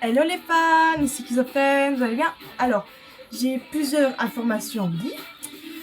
Hello les fans, ici Schizophrène, vous allez bien? Alors, j'ai plusieurs informations à vous dire.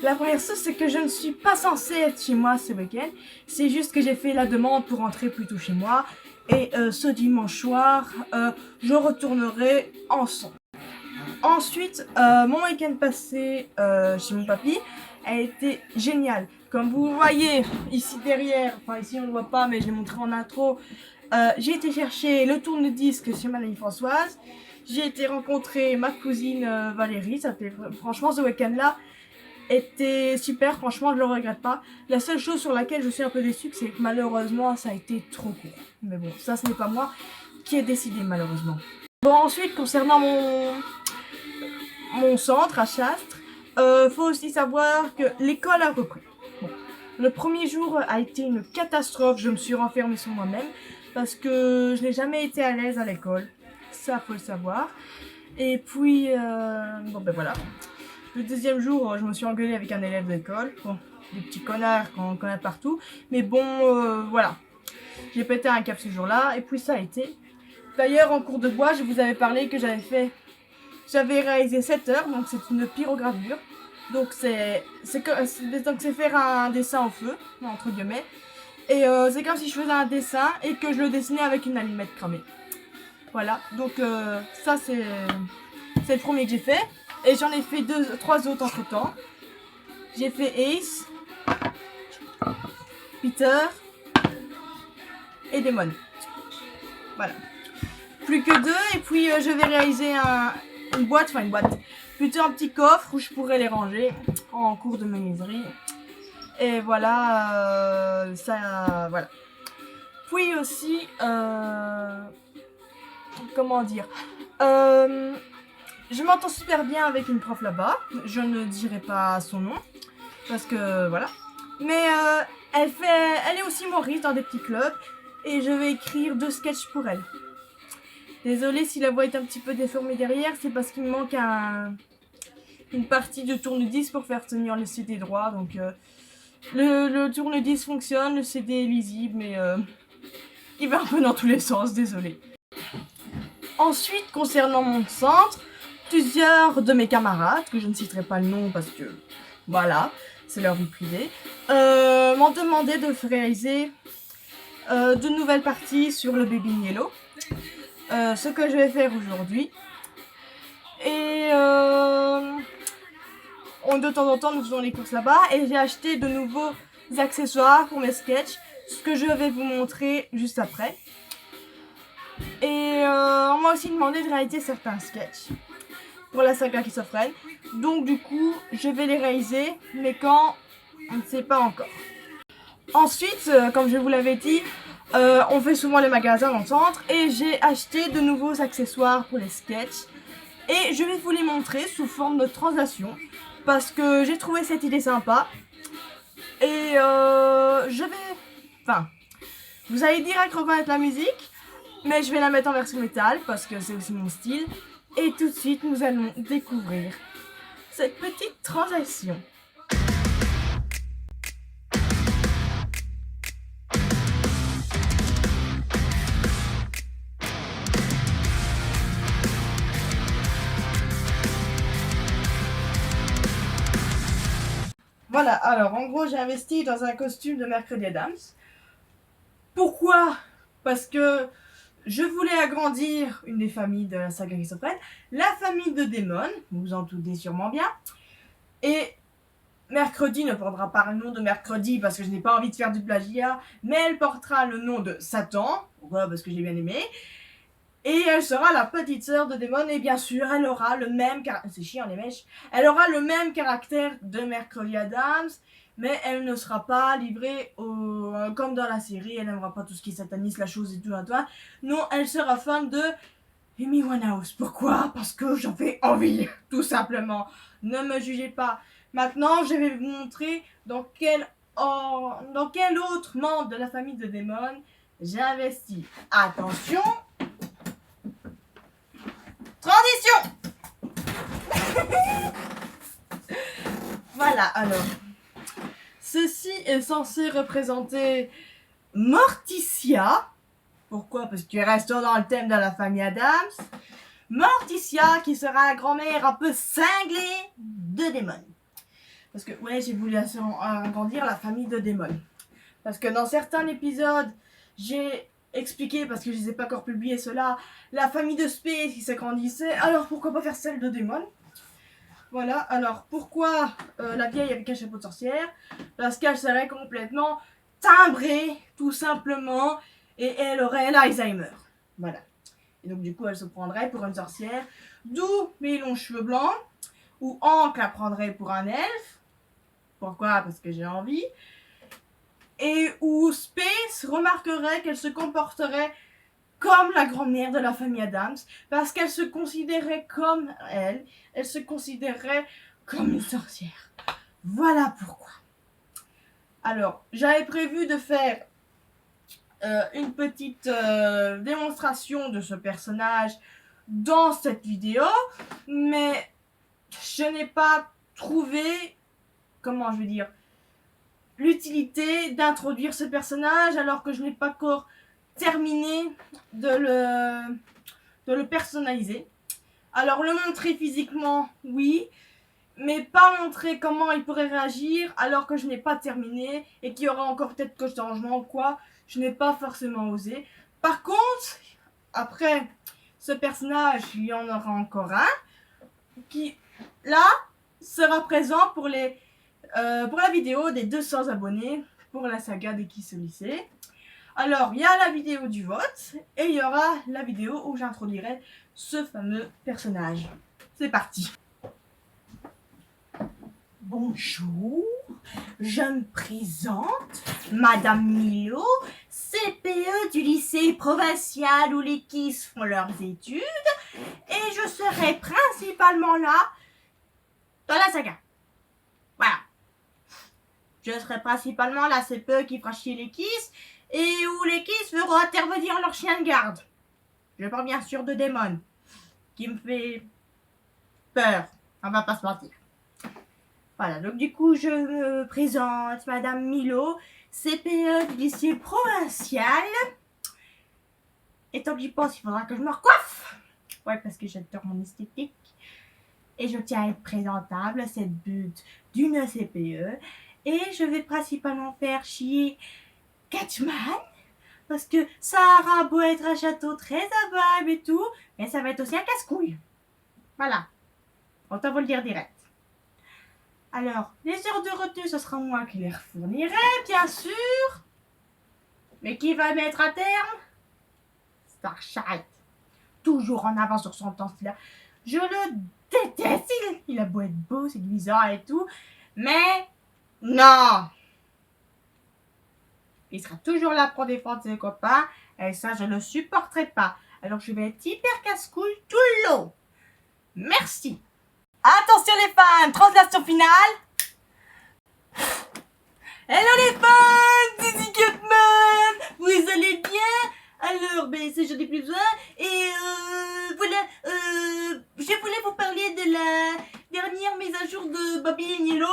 La première chose, c'est que je ne suis pas censée être chez moi ce week-end. C'est juste que j'ai fait la demande pour rentrer plus tôt chez moi. Et ce dimanche soir, je retournerai en son. Ensuite, mon week-end passé chez mon papy a été génial. Comme vous voyez ici derrière, enfin ici on ne voit pas mais je l'ai montré en intro, j'ai été chercher le tourne-disque chez Madame Françoise. J'ai été rencontrer ma cousine Valérie. Franchement, ce week-end-là était super. Franchement, je le regrette pas. La seule chose sur laquelle je suis un peu déçue, c'est que malheureusement, ça a été trop court. Mais bon, ça, ce n'est pas moi qui ai décidé, malheureusement. Bon, ensuite, concernant mon centre à Chastres, faut aussi savoir que l'école a repris. Bon, le premier jour a été une catastrophe. Je me suis renfermée sur moi-même parce que je n'ai jamais été à l'aise à l'école. Ça, faut le savoir. Et puis, bon ben voilà. Le deuxième jour, je me suis engueulée avec un élève d'école. Bon, des petits connards qu'on connaît partout. Mais bon, voilà. J'ai pété un câble ce jour-là. Et puis ça a été. D'ailleurs, en cours de bois, je vous avais parlé que j'avais réalisé 7 heures. Donc c'est une pyrogravure. Donc c'est faire un dessin au feu, entre guillemets. Et c'est comme si je faisais un dessin et que je le dessinais avec une allumette cramée. Voilà, donc ça c'est le premier que j'ai fait. Et j'en ai fait 3 autres entre temps. J'ai fait Ace, Peter et Demon. Voilà. Plus que 2 et puis je vais réaliser une boîte, plutôt un petit coffre où je pourrais les ranger en cours de menuiserie. Et voilà, ça, voilà. Puis aussi, comment dire, je m'entends super bien avec une prof là-bas. Je ne dirai pas son nom parce que voilà. Mais elle est aussi humoriste dans des petits clubs et je vais écrire 2 sketchs pour elle. Désolée si la voix est un petit peu déformée derrière, c'est parce qu'il me manque une partie de tourne-disque pour faire tenir le CD droit. Donc le tourne-disque fonctionne, le CD est lisible, mais il va un peu dans tous les sens, désolée. Ensuite, concernant mon centre, plusieurs de mes camarades, que je ne citerai pas le nom parce que voilà, c'est leur vie privée, m'ont demandé de réaliser de nouvelles parties sur le Baby Yellow. Ce que je vais faire aujourd'hui. Et de temps en temps, nous faisons les courses là-bas. Et j'ai acheté de nouveaux accessoires pour mes sketchs, ce que je vais vous montrer juste après. Et on m'a aussi demandé de réaliser certains sketchs pour la saga Schizophrène. Donc du coup, je vais les réaliser, mais quand, on ne sait pas encore. Ensuite, comme je vous l'avais dit, on fait souvent les magasins dans le centre et j'ai acheté de nouveaux accessoires pour les sketchs. Et je vais vous les montrer sous forme de translation parce que j'ai trouvé cette idée sympa. Et vous allez direct reconnaître la musique, mais je vais la mettre en version métal parce que c'est aussi mon style. Et tout de suite, nous allons découvrir cette petite translation. Voilà, alors en gros j'ai investi dans un costume de Mercredi Adams. Pourquoi? Parce que je voulais agrandir une des familles de la saga Schizophrène, la famille de Demon, vous vous en doutez sûrement bien. Et Mercredi ne portera pas le nom de Mercredi parce que je n'ai pas envie de faire du plagiat, mais elle portera le nom de Satan, pourquoi? Parce que j'ai bien aimé. Et elle sera la petite sœur de Demon et bien sûr elle aura le même c'est chiant les mèches. Elle aura le même caractère de Mercredi Adams, mais elle ne sera pas livrée comme dans la série. Elle n'aimera pas tout ce qui est sataniste, la chose et tout à toi. Non, elle sera fan de Amy Winehouse. Pourquoi? Parce que j'en fais envie, tout simplement. Ne me jugez pas. Maintenant, je vais vous montrer dans quel autre membre de la famille de Demon j'ai investi. Attention. Transition. Voilà, alors. Ceci est censé représenter Morticia. Pourquoi? Parce que restons dans le thème de la famille Adams. Morticia, qui sera la grand-mère un peu cinglée de Damon. Parce que, ouais, j'ai voulu agrandir la famille de Damon. Parce que dans certains épisodes, j'ai expliqué, parce que je les ai pas encore publiés cela, la famille de Space qui s'agrandissait. Alors pourquoi pas faire celle de Damon? Voilà, alors pourquoi la vieille avec un chapeau de sorcière? Parce qu'elle serait complètement timbrée, tout simplement, et elle aurait l'Alzheimer. Voilà. Et donc du coup, elle se prendrait pour une sorcière, d'où mes longs cheveux blancs, ou Hank la prendrait pour un elfe. Pourquoi? Parce que j'ai envie. Et où Space remarquerait qu'elle se comporterait comme la grand-mère de la famille Adams, parce qu'elle se considérait comme elle se considérait comme une sorcière. Voilà pourquoi. Alors, j'avais prévu de faire une petite démonstration de ce personnage dans cette vidéo, mais je n'ai pas trouvé, comment je veux dire, l'utilité d'introduire ce personnage alors que je n'ai pas encore terminé de le personnaliser. Alors le montrer physiquement, oui, mais pas montrer comment il pourrait réagir alors que je n'ai pas terminé et qu'il y aura encore peut-être que changement ou quoi, je n'ai pas forcément osé. Par contre, après ce personnage, il y en aura encore un qui, là, sera présent pour la vidéo des 200 abonnés pour la saga des Kiss au lycée. Alors, il y a la vidéo du vote et il y aura la vidéo où j'introduirai ce fameux personnage. C'est parti. Bonjour, je me présente, Madame Milo, CPE du lycée provincial où les Kiss font leurs études, et je serai principalement là dans la saga. Voilà. Je serai principalement la CPE qui fera chier les Kiss et où les Kiss feront intervenir leur chien de garde. Je parle bien sûr de Damon, qui me fait peur, on va pas se mentir. Voilà, donc du coup, je me présente, Madame Milo, CPE du lycée provincial. Et tant que j'y pense, il faudra que je me recoiffe. Ouais, parce que j'adore mon esthétique. Et je tiens à être présentable, c'est le but d'une CPE. Et je vais principalement faire chier Catchman. Parce que ça aura beau être un château très aimable et tout, mais ça va être aussi un casse-couille. Voilà. Autant vous le dire direct. Alors, les heures de retenue, ce sera moi qui les fournirai, bien sûr. Mais qui va mettre à terme? Starchild. Toujours en avance sur son temps, celui-là. Je le déteste. Il a beau être beau, séduisant et tout. Mais non. Il sera toujours là pour défendre ses copains. Et ça, je ne supporterai pas. Alors, je vais être hyper casse-couille tout le long. Merci. Attention les fans, translation finale. Hello les fans, c'est Catman. Vous allez bien? Alors, c'est j'en ai plus besoin. Et voilà, je voulais vous parler de la dernière mise à jour de Baby et Nilo.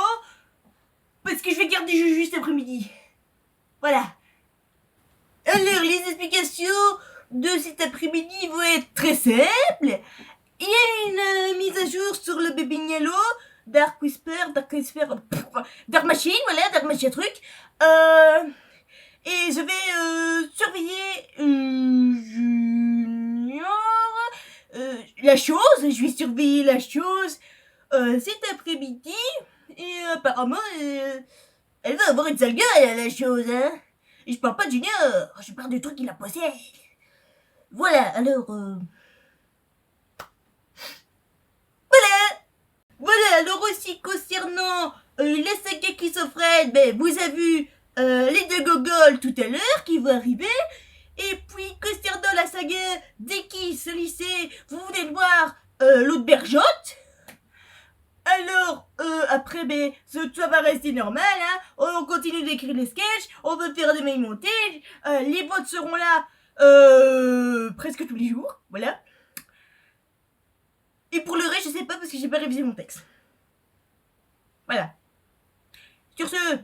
Parce que je vais garder Juju cet après-midi. Voilà. Alors, les explications de cet après-midi vont être très simples. Il y a une mise à jour sur le bébé Nialo, Dark Whisper, Dark Machine, voilà, Dark Machine truc. Et je vais surveiller Junior, la chose, je vais surveiller la chose cet après-midi. Et apparemment, elle va avoir une sale gueule, la chose, hein. Et je parle pas de Junior, je parle du truc qui la possède. Voilà, alors... Voilà, alors aussi concernant la saga qui s'offrait, vous avez vu les deux gogoles tout à l'heure qui vont arriver. Et puis concernant la saga des Kiss au lycée, vous venez de voir l'autre bergeotte. Alors après, ça va rester normal, hein. On continue d'écrire les sketchs, on va faire des mails montages, les votes seront là presque tous les jours, voilà. Et pour le reste, je sais pas parce que j'ai pas révisé mon texte. Voilà. Sur ce,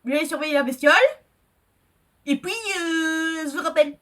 je vais surveiller la bestiole. Et puis, je vous rappelle.